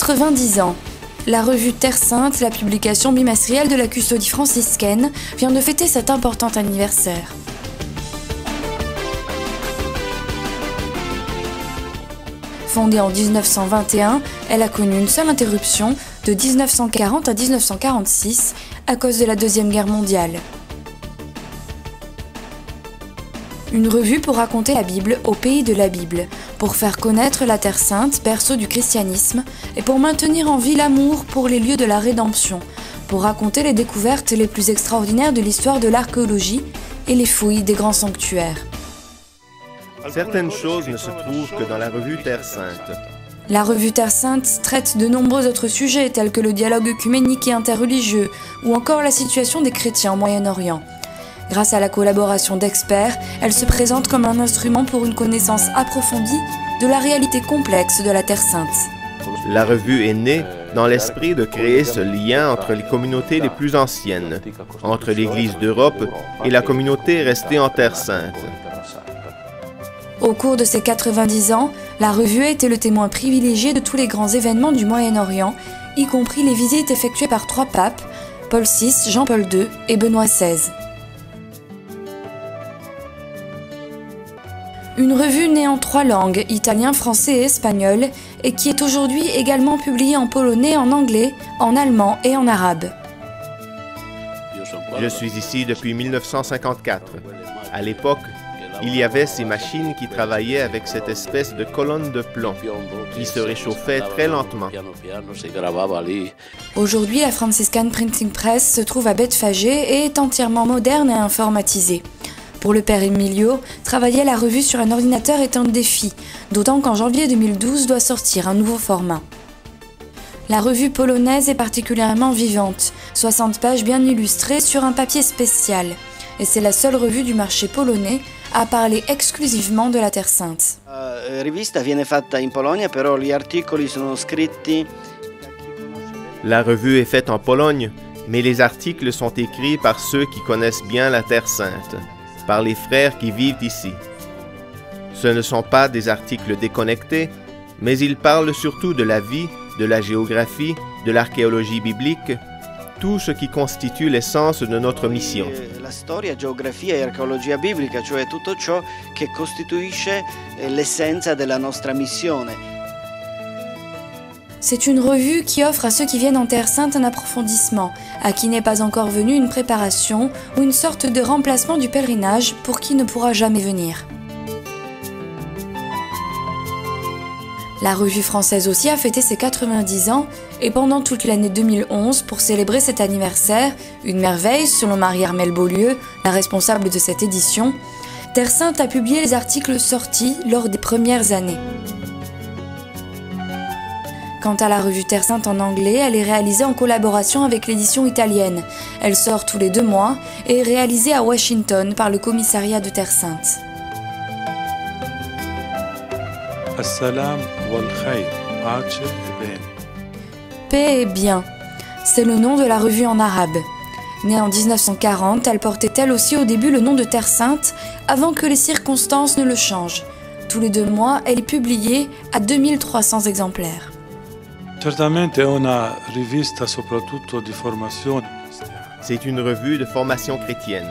90 ans. La revue Terre Sainte, la publication bimestrielle de la custodie franciscaine, vient de fêter cet important anniversaire. Fondée en 1921, elle a connu une seule interruption de 1940 à 1946 à cause de la Deuxième Guerre mondiale. Une revue pour raconter la Bible au pays de la Bible, pour faire connaître la Terre Sainte, berceau du christianisme, et pour maintenir en vie l'amour pour les lieux de la rédemption, pour raconter les découvertes les plus extraordinaires de l'histoire de l'archéologie et les fouilles des grands sanctuaires. Certaines choses ne se trouvent que dans la revue Terre Sainte. La revue Terre Sainte traite de nombreux autres sujets tels que le dialogue œcuménique et interreligieux ou encore la situation des chrétiens au Moyen-Orient. Grâce à la collaboration d'experts, elle se présente comme un instrument pour une connaissance approfondie de la réalité complexe de la Terre Sainte. La revue est née dans l'esprit de créer ce lien entre les communautés les plus anciennes, entre l'Église d'Europe et la communauté restée en Terre Sainte. Au cours de ses 90 ans, la revue a été le témoin privilégié de tous les grands événements du Moyen-Orient, y compris les visites effectuées par 3 papes, Paul VI, Jean-Paul II et Benoît XVI. Une revue née en 3 langues, italien, français et espagnol, et qui est aujourd'hui également publiée en polonais, en anglais, en allemand et en arabe. Je suis ici depuis 1954. À l'époque, il y avait ces machines qui travaillaient avec cette espèce de colonne de plomb qui se réchauffait très lentement. Aujourd'hui, la Franciscan Printing Press se trouve à Bedfagé et est entièrement moderne et informatisée. Pour le père Emilio, travailler à la revue sur un ordinateur est un défi, d'autant qu'en janvier 2012 doit sortir un nouveau format. La revue polonaise est particulièrement vivante, 60 pages bien illustrées sur un papier spécial, et c'est la seule revue du marché polonais à parler exclusivement de la Terre Sainte. La rivista viene fatta in Polonia, però gli articoli sono scritti. La revue est faite en Pologne, mais les articles sont écrits par ceux qui connaissent bien la Terre Sainte, par les frères qui vivent ici. Ce ne sont pas des articles déconnectés, mais ils parlent surtout de la vie, de la géographie, de l'archéologie biblique, tout ce qui constitue l'essence de notre mission. La storia, geografia e archeologia biblica, cioè tutto ciò che costituisce l'essenza della nostra missione. C'est une revue qui offre à ceux qui viennent en Terre Sainte un approfondissement, à qui n'est pas encore venue une préparation ou une sorte de remplacement du pèlerinage pour qui ne pourra jamais venir. La revue française aussi a fêté ses 90 ans et pendant toute l'année 2011, pour célébrer cet anniversaire, une merveille selon Marie-Armelle Beaulieu, la responsable de cette édition, Terre Sainte a publié les articles sortis lors des premières années. Quant à la revue Terre Sainte en anglais, elle est réalisée en collaboration avec l'édition italienne. Elle sort tous les 2 mois et est réalisée à Washington par le commissariat de Terre Sainte. Assalam wal khair, pace e bene. Paix et bien, c'est le nom de la revue en arabe. Née en 1940, elle portait elle aussi au début le nom de Terre Sainte avant que les circonstances ne le changent. Tous les 2 mois, elle est publiée à 2300 exemplaires. Certamente è una rivista soprattutto di formazione cristiana. C'est une revue de formation chrétienne.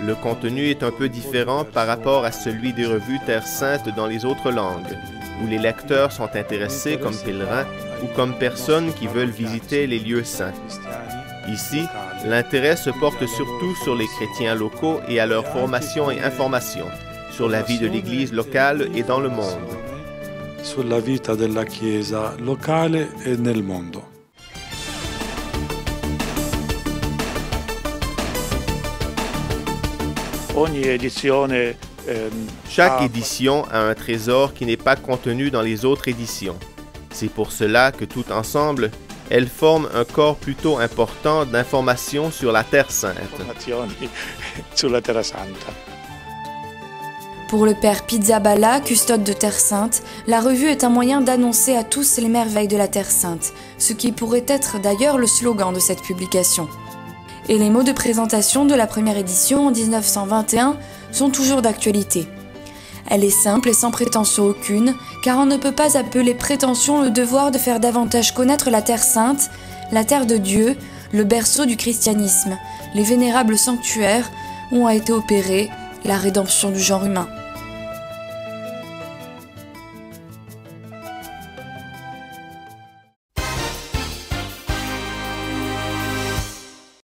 Le contenu est un peu différent par rapport à celui des revues Terre Sainte dans les autres langues, où les lecteurs sont intéressés comme pèlerins ou comme personnes qui veulent visiter les lieux saints. Ici, l'intérêt se porte surtout sur les chrétiens locaux et à leur formation et information, sur la vie de l'Église locale et dans le monde. Sulla vita della Chiesa locale e nel mondo. Chaque édition a un trésor qui n'est pas contenu dans les autres éditions. C'est pour cela que tout ensemble, elles forment un corps plutôt important d'informations sur la Terre Sainte. Pour le père Pizzaballa, custode de Terre Sainte, la revue est un moyen d'annoncer à tous les merveilles de la Terre Sainte, ce qui pourrait être d'ailleurs le slogan de cette publication. Et les mots de présentation de la première édition en 1921 sont toujours d'actualité. Elle est simple et sans prétention aucune, car on ne peut pas appeler prétention le devoir de faire davantage connaître la Terre Sainte, la Terre de Dieu, le berceau du christianisme, les vénérables sanctuaires où a été opérée la rédemption du genre humain.